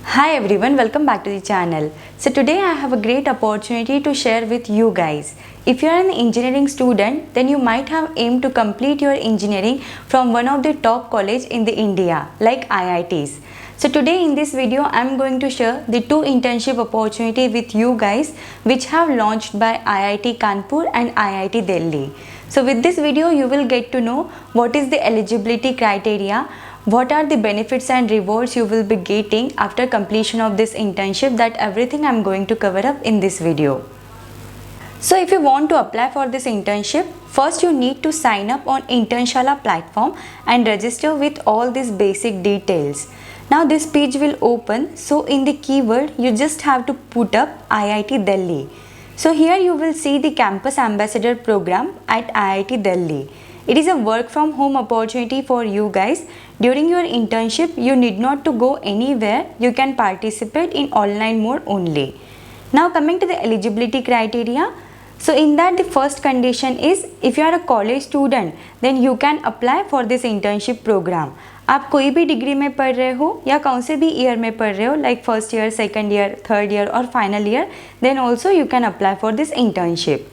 Hi everyone, welcome back to the channel. So today I have a great opportunity to share with you guys. If you are an engineering student, then you might have aimed to complete your engineering from one of the top college in the India like IITs. So today in this video I am going to share the two internship opportunity with you guys which have launched by IIT Kanpur and IIT Delhi. So with this video you will get to know what is the eligibility criteria, what are the benefits and rewards you will be getting after completion of this internship, that everything I am going to cover up in this video. So if you want to apply for this internship, first you need to sign up on Internshala platform and register with all these basic details. Now this page will open, so in the keyword you just have to put up IIT Delhi. So here you will see the Campus Ambassador program at IIT Delhi. It is a work from home opportunity for you guys. During your internship, you need not to go anywhere. You can participate in online mode only. Now coming to the eligibility criteria. So in that the first condition is if you are a college student, then you can apply for this internship program. आप कोई भी degree में पढ़ रहे हो या कौन से भी ईयर में पढ़ रहे हो, like first year, second year, third year और final year, then also you can apply for this internship.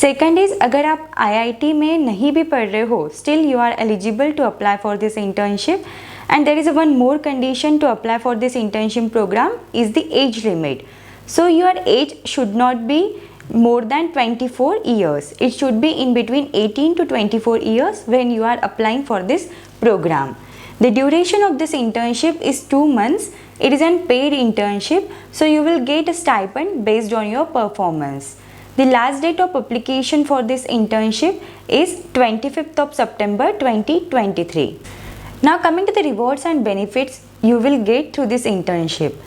Second is अगर आप IIT में नहीं भी पढ़ रहे हो, still you are eligible to apply for this internship. And there is one more condition to apply for this internship programme is the age limit. So your age should not be more than 24 years. It should be in between 18 to 24 years when you are applying for this program. The duration of this internship is 2 months. It is a paid internship, so you will get a stipend based on your performance. The last date of application for this internship is 25th of September 2023. Now coming to the rewards and benefits you will get through this internship.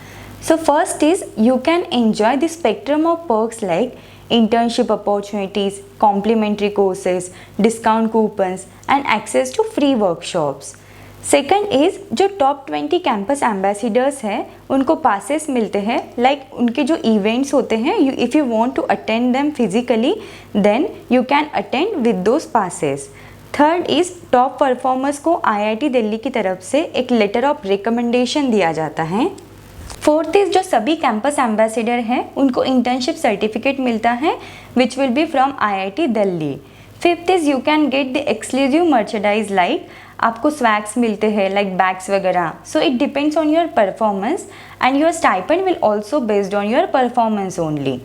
So first is you can enjoy the spectrum of perks like internship opportunities, complimentary courses, discount coupons and access to free workshops. Second is जो top 20 campus ambassadors हैं उनको passes मिलते हैं, like उनके जो events होते हैं, if you want to attend them physically then you can attend with those passes. Third is top performers को IIT दिल्ली की तरफ से एक लेटर ऑफ रिकमेंडेशन दिया जाता है. फोर्थ इज जो सभी कैंपस एम्बेसडर हैं उनको इंटर्नशिप सर्टिफिकेट मिलता है which will be from IIT Delhi. Fifth is you can get the exclusive merchandise, like आपको स्वैग्स मिलते हैं लाइक बैग्स वगैरह. So it depends on your performance and your stipend will also based on your performance only.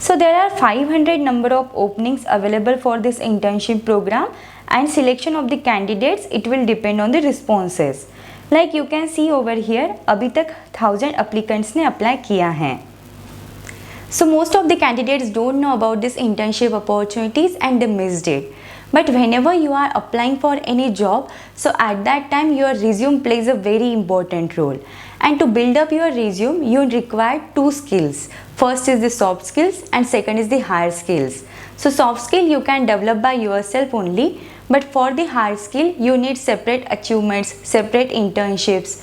So there are 500 number of openings available for this internship program and selection of the candidates it will depend on the responses. Like you can see over here, अभी तक 1000 applicants ने apply किया है. So most of the candidates don't know about this internship opportunities and they missed it. But whenever you are applying for any job, so at that time your resume plays a very important role. And to build up your resume, you require two skills. First is the soft skills and second is the hard skills. So soft skill you can develop by yourself only, but for the hard skill you need separate achievements, separate internships.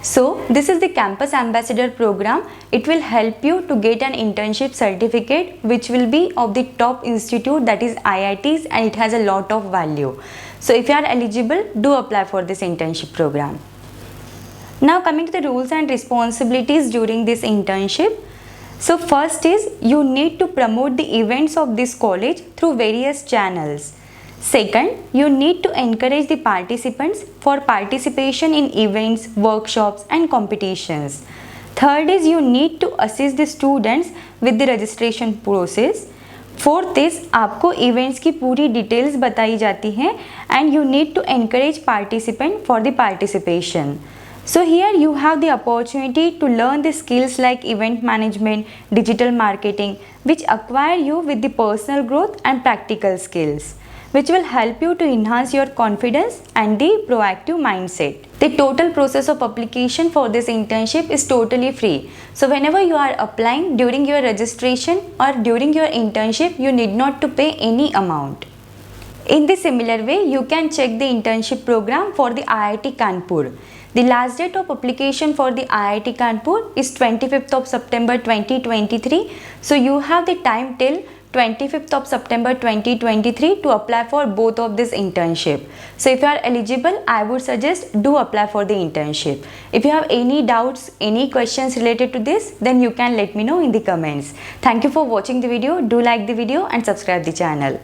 So this is the Campus Ambassador program. It will help you to get an internship certificate which will be of the top institute, that is IITs, and it has a lot of value. So if you are eligible, do apply for this internship program. Now coming to the rules and responsibilities during this internship. So first is you need to promote the events of this college through various channels. Second, you need to encourage the participants for participation in events, workshops and competitions. Third is you need to assist the students with the registration process. Fourth is आपको events की पूरी details बताई जाती हैं and you need to encourage participant for the participation. So here you have the opportunity to learn the skills like event management, digital marketing, which acquire you with the personal growth and practical skills, which will help you to enhance your confidence and the proactive mindset. The total process of application for this internship is totally free. So whenever you are applying, during your registration or during your internship, you need not to pay any amount. In the similar way, you can check the internship program for the IIT Kanpur. The last date of application for the IIT Kanpur is 25th of September 2023. So you have the time till 25th of September 2023 to apply for both of this internship. So if you are eligible, I would suggest do apply for the internship. If you have any doubts, any questions related to this, then you can let me know in the comments. Thank you for watching the video. Do like the video and subscribe the channel.